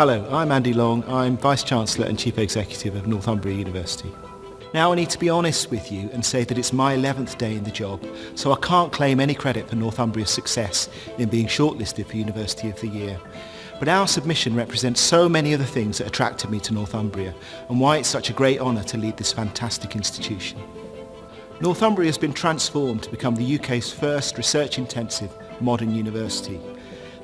Hello, I'm Andy Long. I'm Vice-Chancellor and Chief Executive of Northumbria University. Now I need to be honest with you and say that it's my 11th day in the job, so I can't claim any credit for Northumbria's success in being shortlisted for University of the Year. But our submission represents so many other things that attracted me to Northumbria and why it's such a great honour to lead this fantastic institution. Northumbria has been transformed to become the UK's first research-intensive modern university.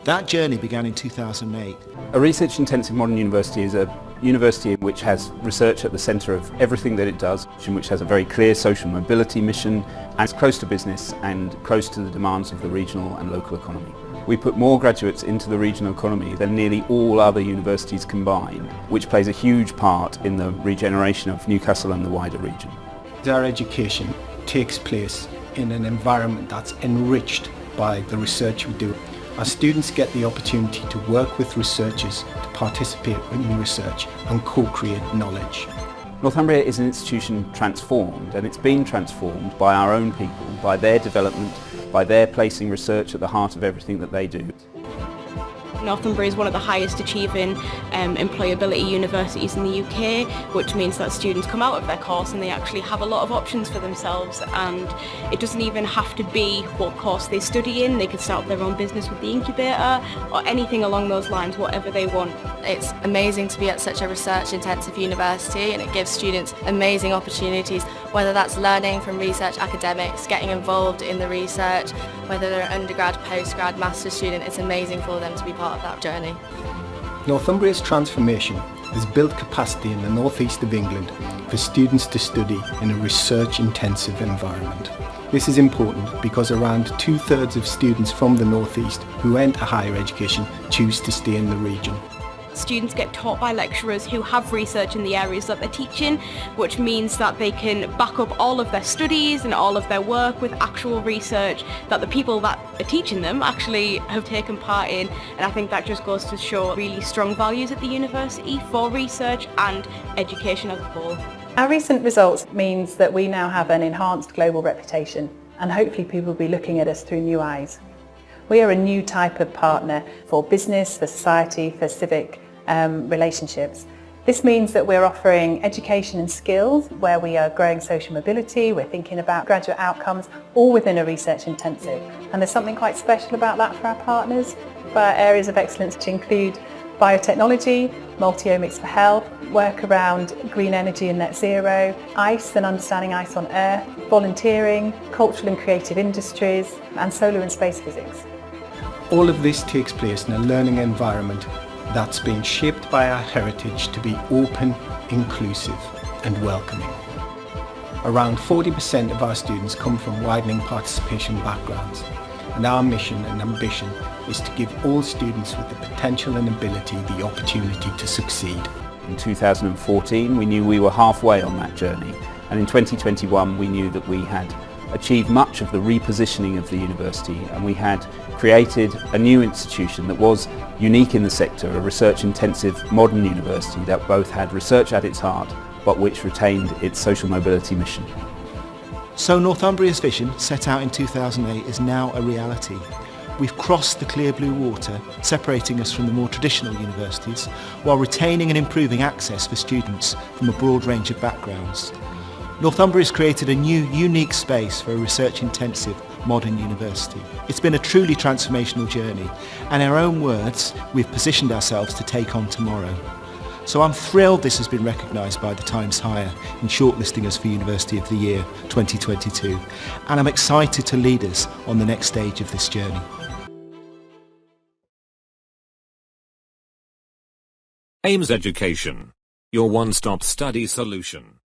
That journey began in 2008. A research-intensive modern university is a university which has research at the centre of everything that it does, which has a very clear social mobility mission and is close to business and close to the demands of the regional and local economy. We put more graduates into the regional economy than nearly all other universities combined, which plays a huge part in the regeneration of Newcastle and the wider region. Our education takes place in an environment that's enriched by the research we do. Our students get the opportunity to work with researchers, to participate in research and co-create knowledge. Northumbria is an institution transformed, and it's been transformed by our own people, by their development, by their placing research at the heart of everything that they do. Northumbria is one of the highest achieving employability universities in the UK, which means that students come out of their course and they actually have a lot of options for themselves, and it doesn't even have to be what course they study in. They could start up their own business with the incubator or anything along those lines, whatever they want. It's amazing to be at such a research-intensive university, and it gives students amazing opportunities, whether that's learning from research academics, getting involved in the research, whether they're an undergrad, postgrad, master's student. It's amazing for them to be part of that journey. Northumbria's transformation has built capacity in the northeast of England for students to study in a research-intensive environment. This is important because around 2/3 of students from the northeast who enter higher education choose to stay in the region. Students get taught by lecturers who have research in the areas that they're teaching, which means that they can back up all of their studies and all of their work with actual research that the people that are teaching them actually have taken part in, and I think that just goes to show really strong values at the university for research and education as a whole. Our recent results means that we now have an enhanced global reputation, and hopefully people will be looking at us through new eyes. We are a new type of partner for business, for society, for civic relationships. This means that we're offering education and skills where we are growing social mobility, we're thinking about graduate outcomes, all within a research intensive. And there's something quite special about that for our partners, for our areas of excellence to include biotechnology, multi-omics for health, work around green energy and net zero, ice and understanding ice on Earth, volunteering, cultural and creative industries, and solar and space physics. All of this takes place in a learning environment that's been shaped by our heritage to be open, inclusive and welcoming. Around 40% of our students come from widening participation backgrounds, and our mission and ambition is to give all students with the potential and ability the opportunity to succeed. In 2014 we knew we were halfway on that journey, and in 2021 we knew that we had achieved much of the repositioning of the university, and we had created a new institution that was unique in the sector, a research-intensive modern university that both had research at its heart but which retained its social mobility mission. So Northumbria's vision, set out in 2008, is now a reality. We've crossed the clear blue water, separating us from the more traditional universities, while retaining and improving access for students from a broad range of backgrounds. Northumbria has created a new, unique space for a research-intensive modern university. It's been a truly transformational journey, and in our own words, we've positioned ourselves to take on tomorrow. So I'm thrilled this has been recognised by the Times Higher in shortlisting us for University of the Year 2022, and I'm excited to lead us on the next stage of this journey. AIMS Education, your one-stop study solution.